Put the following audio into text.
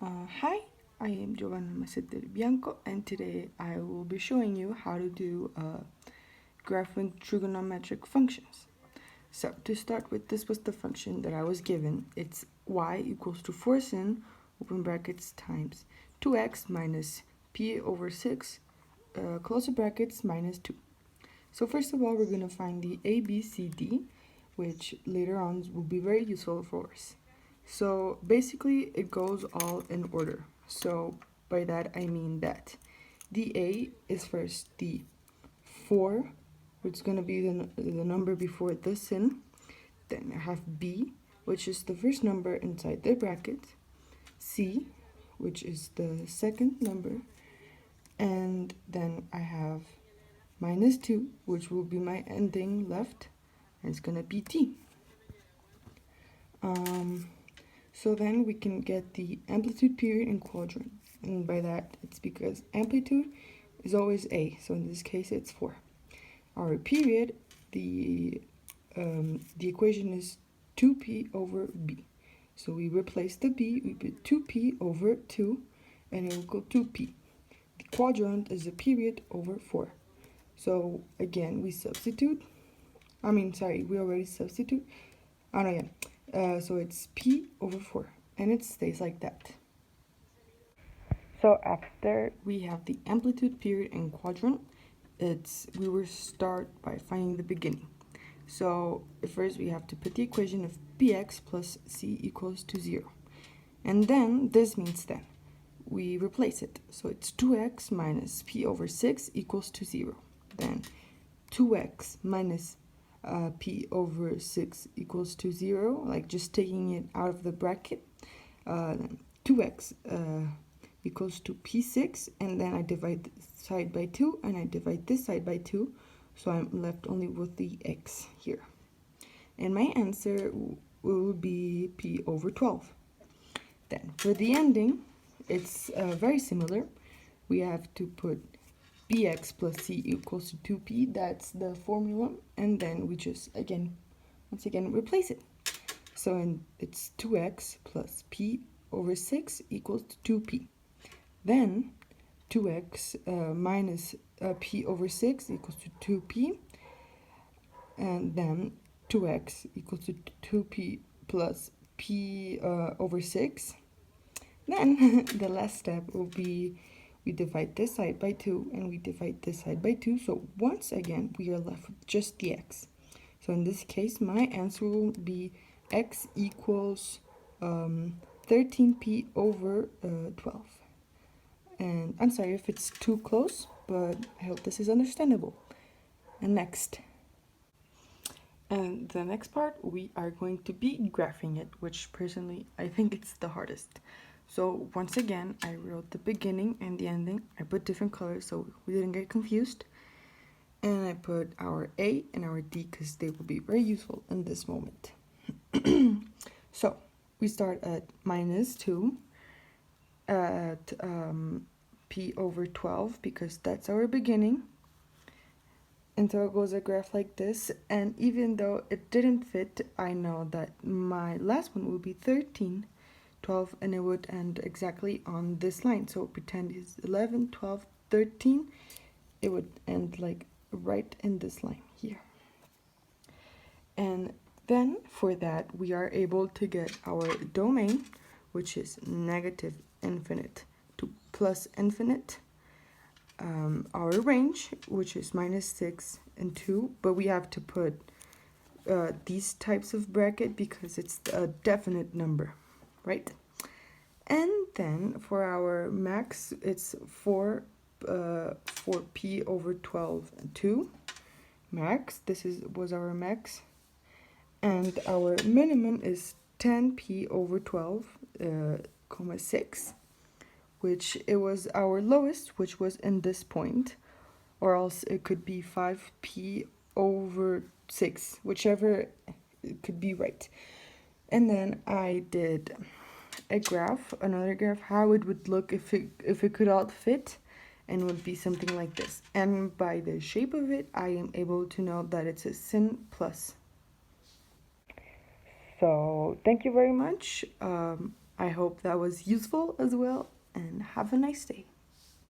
Hi, I am Giovanna Maceter Bianco, and today I will be showing you how to do graphing trigonometric functions. So to start with, this was the function that I was given. It's y equals to 4 sin, open brackets, times 2x minus p over 6, close brackets, minus 2. So first of all, we're going to find the a, b, c, d, which later on will be very useful for us. So basically it goes all in order. So by that I mean that the A is first the 4, which is going to be the number before the sin. Then I have B, which is the first number inside the bracket. C, which is the second number. And then I have minus 2, which will be my ending left. And it's going to be D. So then we can get the amplitude, period, and quadrant. And by that, it's because amplitude is always A. So in this case, it's 4. Our period, the equation is 2p over b. So we replace the b, we put 2p over 2, and it will go 2p. The quadrant is a period over 4. So again, we substitute. We already substitute. Oh no, yeah. So it's p over 4, and it stays like that. So after we have the amplitude, period, and quadrant, we will start by finding the beginning. So first we have to put the equation of bx plus c equals to 0. And then this means that we replace it. So it's 2x minus p over 6 equals to 0. Then 2x minus p over 6 equals to 0, like just taking it out of the bracket. Then 2x equals to p6, and then I divide this side by 2, and I divide this side by 2, so I'm left only with the x here. And my answer will be p over 12. Then for the ending, it's very similar. We have to put bx plus c equals to 2p, that's the formula, and then we just once again replace it. So it's 2x plus p over 6 equals to 2p. Then 2x minus p over 6 equals to 2p, and then 2x equals to 2p plus p over 6. Then the last step will be we divide this side by 2 and we divide this side by 2. So once again, we are left with just the x. So in this case, my answer will be x equals 13p over 12. And I'm sorry if it's too close, but I hope this is understandable. And next. And the next part, we are going to be graphing it, which personally, I think it's the hardest. So once again, I wrote the beginning and the ending. I put different colors so we didn't get confused. And I put our A and our D because they will be very useful in this moment. So we start at minus 2 at p over 12 because that's our beginning. And so it goes a graph like this, and even though it didn't fit, I know that my last one will be 13, 12, and it would end exactly on this line. So pretend it's 11, 12, 13, it would end like right in this line here. And then for that, we are able to get our domain, which is negative infinite to plus infinite. Our range, which is minus 6 and 2, but we have to put these types of bracket because it's a definite number, right? And then for our max, it's 4 p over 12 and 2 max. Was our max, and our minimum is 10p over 12 comma 6, which it was our lowest, which was in this point, or else it could be 5p over 6, whichever it could be right. And then I did another graph, how it would look if it could all fit, and would be something like this. And by the shape of it, I am able to know that it's a sin plus. So thank you very much. I hope that was useful as well, and have a nice day.